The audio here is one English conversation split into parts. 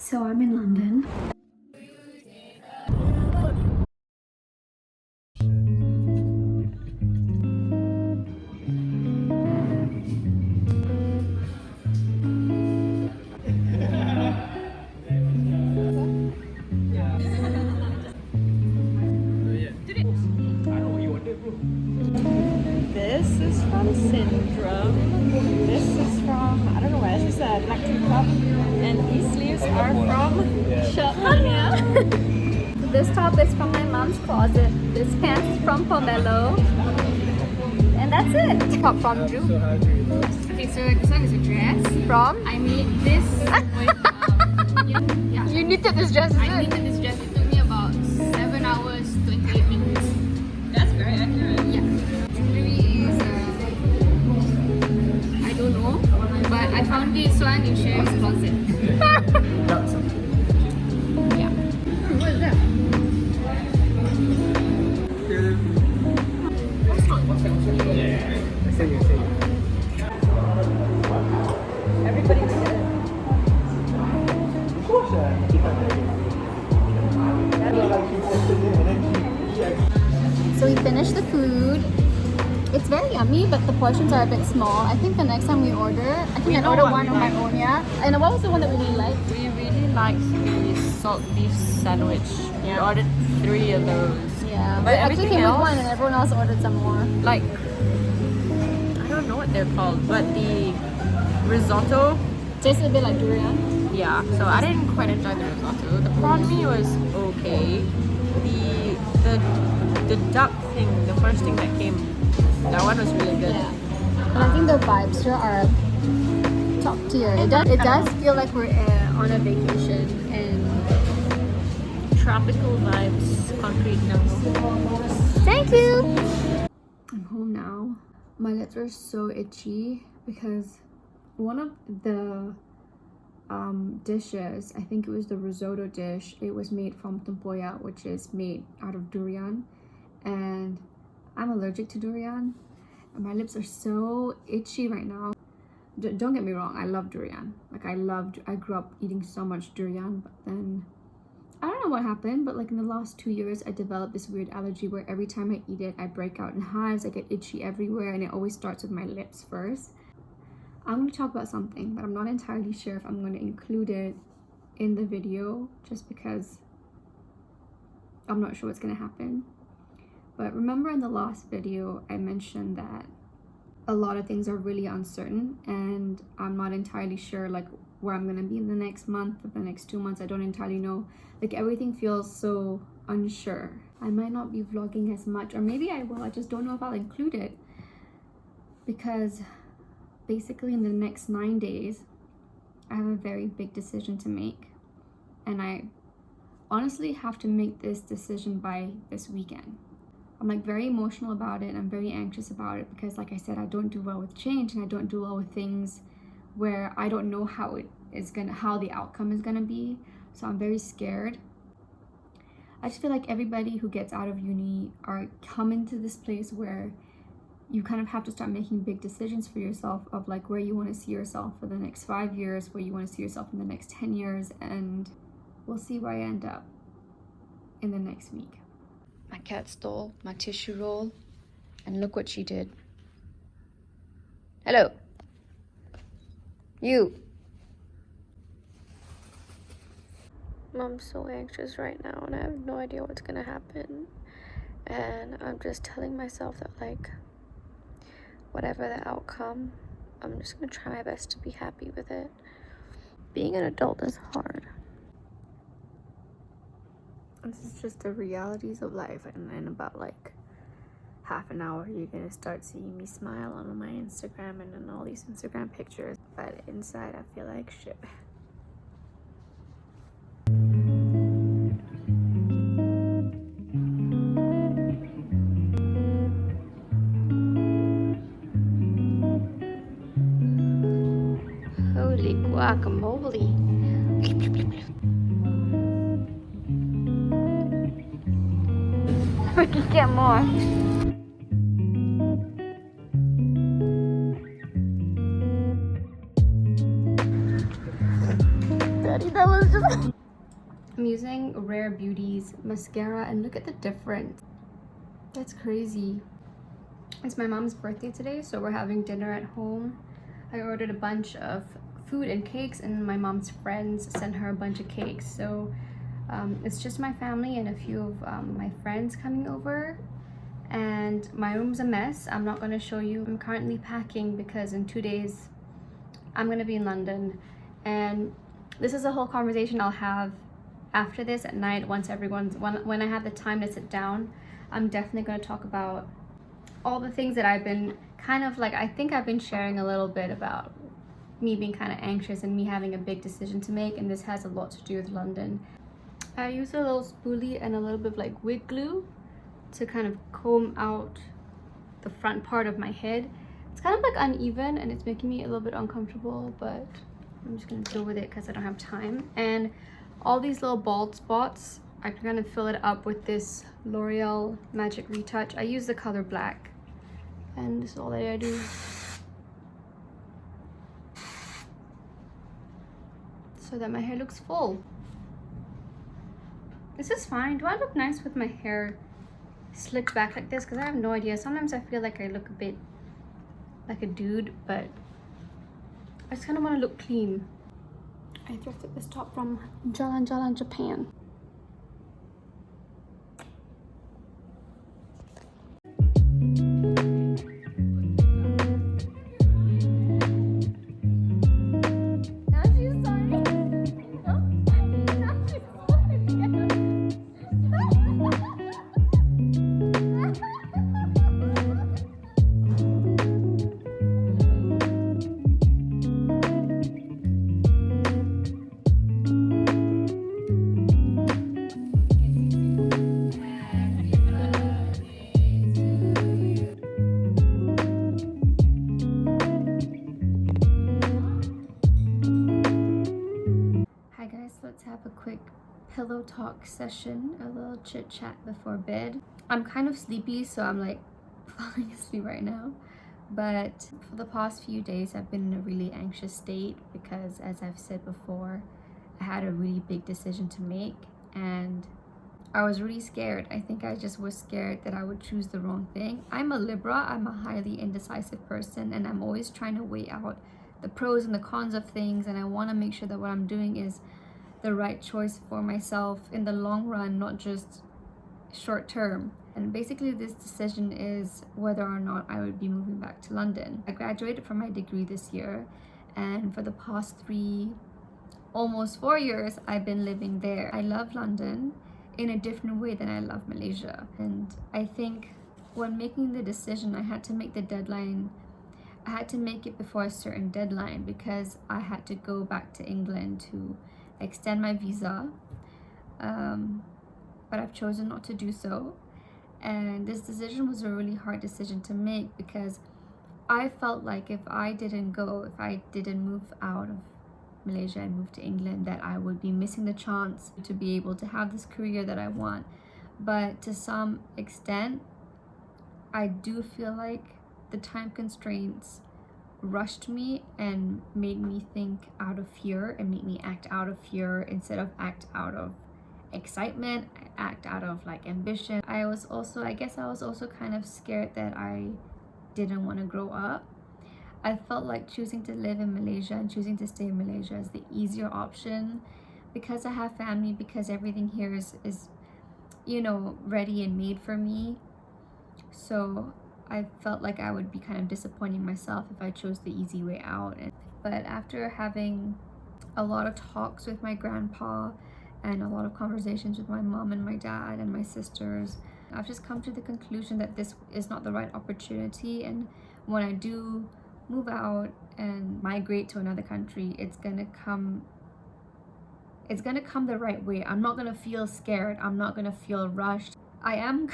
So I'm in London. This is from Syndrome. This is from, I don't know where this is at, Electric Club. And these sleeves are from Shopee. This top is from my mom's closet. This pants is from Pomelo. And that's it. Top from Drew. Okay, so this one is a dress. From? I made this with, yeah. You knitted this dress, is I it? knitted this dress. It took me about 7 hours, 28 minutes. That's very accurate. Yeah. Jewelry is, I don't know, but I found this one in Sherry's closet. Yeah. What is that? Everybody did it. So we finished the food. It's very yummy, but the portions are a bit small. I think the next time we order, I think I order one on my own, yeah. And what was the one that we really liked? We really liked the salt beef sandwich. We ordered 3 of those. Yeah, But we actually everything came with else- one and everyone else ordered some more. Like, I don't know what they're called, but the risotto, Tasted a bit like durian. yeah. So I didn't quite enjoy the risotto. The prawn mee was okay. The duck thing, the first thing that came, that one was really good. Yeah. And I think the vibes here are top tier. It does feel like we're on a vacation and Tropical vibes, concrete jungle. thank you! I'm home now. My lips are so itchy because one of the dishes, I think it was the risotto dish, it was made from tempoyak, which is made out of durian, and I'm allergic to durian and my lips are so itchy right now. Don't get me wrong, I love durian. Like I grew up eating so much durian, but then I don't know what happened, but like in the last 2 years I developed this weird allergy where every time I eat it I break out in hives, I get itchy everywhere, and it always starts with my lips first. I'm going to talk about something, but I'm not entirely sure if I'm going to include it in the video just because I'm not sure what's going to happen. But remember in the last video I mentioned that a lot of things are really uncertain and I'm not entirely sure like where I'm going to be in the next month or the next 2 months. I don't entirely know. Like everything feels so unsure. I might not be vlogging as much, or maybe I will. I just don't know if I'll include it because basically in the next 9 days I have a very big decision to make, and I honestly have to make this decision by this weekend. I'm like very emotional about it. I'm very anxious about it because like I said, I don't do well with change and I don't do well with things where I don't know how the outcome is gonna be. So I'm very scared. I just feel like everybody who gets out of uni are coming to this place where you kind of have to start making big decisions for yourself of like where you want to see yourself for the next 5 years, where you want to see yourself in the next 10 years, and we'll see where I end up in the next week. My cat stole my tissue roll, and look what she did. Hello. You. I'm so anxious right now, and I have no idea what's gonna happen. And I'm just telling myself that, like, whatever the outcome, I'm just gonna try my best to be happy with it. Being an adult is hard. This is just the realities of life, and in about like half an hour you're gonna start seeing me smile on my Instagram and on all these Instagram pictures, but inside I feel like shit. Holy guacamole. We can get more. That was just... I'm using Rare Beauty's mascara and look at the difference. That's crazy. It's my mom's birthday today, so we're having dinner at home. I ordered a bunch of food and cakes, and my mom's friends sent her a bunch of cakes. So it's just my family and a few of my friends coming over. And my room's a mess. I'm not going to show you. I'm currently packing because in 2 days I'm going to be in London. And this is a whole conversation I'll have after this at night once when I have the time to sit down. I'm definitely going to talk about all the things that I've been kind of like, I think I've been sharing a little bit about me being kind of anxious and me having a big decision to make, and this has a lot to do with London. I use a little spoolie and a little bit of like wig glue to kind of comb out the front part of my head. It's kind of like uneven and it's making me a little bit uncomfortable, but I'm just gonna deal with it because I don't have time. And all these little bald spots, I can kind of fill it up with this L'Oreal Magic Retouch. I use the color black, and this is all that I do. So that my hair looks full. This is fine. Do I look nice with my hair slicked back like this? Because I have no idea. Sometimes I feel like I look a bit like a dude, but I just kind of want to look clean. I thrifted this top from Jalan, Japan. Let's have a quick pillow talk session, a little chit chat before bed. I'm kind of sleepy, so I'm like falling asleep right now. But for the past few days, I've been in a really anxious state because, as I've said before, I had a really big decision to make and I was really scared. I think I just was scared that I would choose the wrong thing. I'm a Libra, I'm a highly indecisive person, and I'm always trying to weigh out the pros and the cons of things, and I want to make sure that what I'm doing is the right choice for myself in the long run, not just short term. And basically this decision is whether or not I would be moving back to London. I graduated from my degree this year, and for the past almost 4 years I've been living there. I love London in a different way than I love Malaysia, and I think when making the decision I had to make the deadline. I had to make it before a certain deadline because I had to go back to England to extend my visa, but I've chosen not to do so. And this decision was a really hard decision to make because I felt like if I didn't move out of Malaysia and move to England, that I would be missing the chance to be able to have this career that I want. But to some extent, I do feel like the time constraints rushed me and made me think out of fear and made me act out of fear instead of act out of excitement, act out of like ambition. I guess I was also kind of scared that I didn't want to grow up. I felt like choosing to live in Malaysia and choosing to stay in Malaysia is the easier option because I have family, because everything here is ready and made for me. So I felt like I would be kind of disappointing myself if I chose the easy way out. But after having a lot of talks with my grandpa and a lot of conversations with my mom and my dad and my sisters, I've just come to the conclusion that this is not the right opportunity. And when I do move out and migrate to another country, it's gonna come the right way. I'm not gonna feel scared. I'm not gonna feel rushed. I am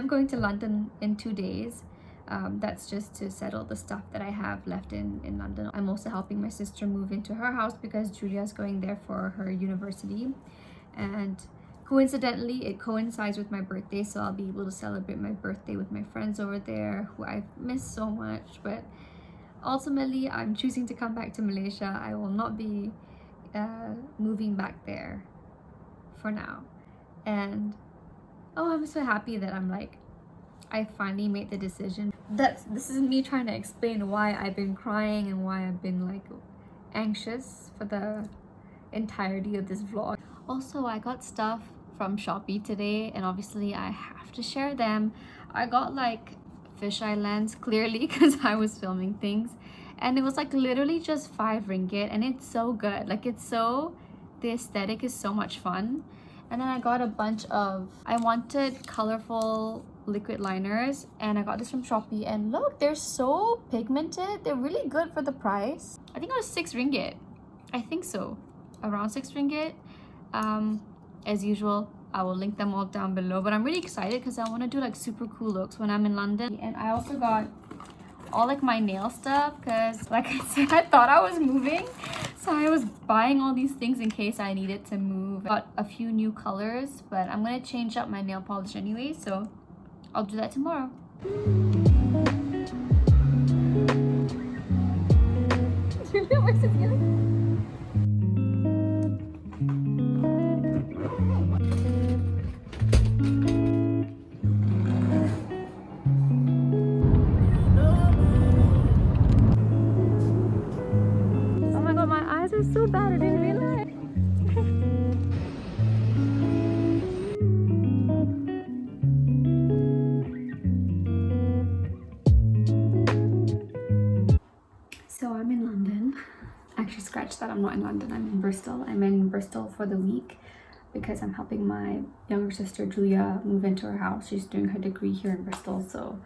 going to London in 2 days. That's just to settle the stuff that I have left in London. I'm also helping my sister move into her house because Julia's going there for her university. And coincidentally, it coincides with my birthday, so I'll be able to celebrate my birthday with my friends over there, who I've missed so much. But ultimately, I'm choosing to come back to Malaysia. I will not be moving back there for now. And oh, I'm so happy that I finally made the decision. This is me trying to explain why I've been crying and why I've been like anxious for the entirety of this vlog. Also, I got stuff from Shopee today, and obviously I have to share them. I got like fisheye lens, clearly, because I was filming things, and it was like literally just 5 ringgit, and it's so good. Like, the aesthetic is so much fun. And then I got a bunch of, I wanted colorful liquid liners, and I got this from Shopee, and look, they're so pigmented. They're really good for the price. I think it was 6 ringgit. I think so, around 6 ringgit. As usual, I will link them all down below, but I'm really excited because I want to do like super cool looks when I'm in London. And I also got all like my nail stuff because, like I said, I thought I was moving, so I was buying all these things in case I needed to move. Got a few new colors, but I'm gonna change up my nail polish anyway, so I'll do that tomorrow. Oh my god, my eyes are so bad, I didn't realize. So I'm in London. Actually, scratch that, I'm not in London, I'm in Bristol. I'm in Bristol for the week because I'm helping my younger sister Julia move into her house. She's doing her degree here in Bristol, so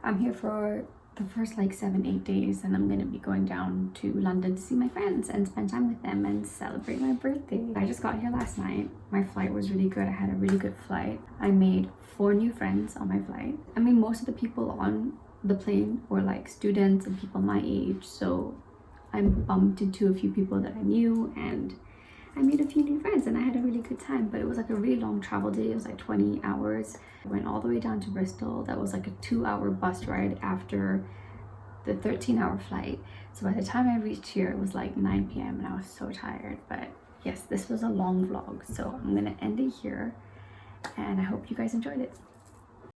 I'm here for the first like 7-8 days, and I'm gonna be going down to London to see my friends and spend time with them and celebrate my birthday. I just got here last night. My flight was really good. I had a really good flight. I made 4 new friends on my flight. I mean, most of the people on the plane were like students and people my age, so I bumped into a few people that I knew, and I made a few new friends, and I had a really good time. But it was like a really long travel day. It was like 20 hours. I went all the way down to Bristol. That was like a 2-hour bus ride after the 13-hour flight. So by the time I reached here, it was like 9 p.m. and I was so tired. But yes, this was a long vlog, so I'm gonna end it here, and I hope you guys enjoyed it.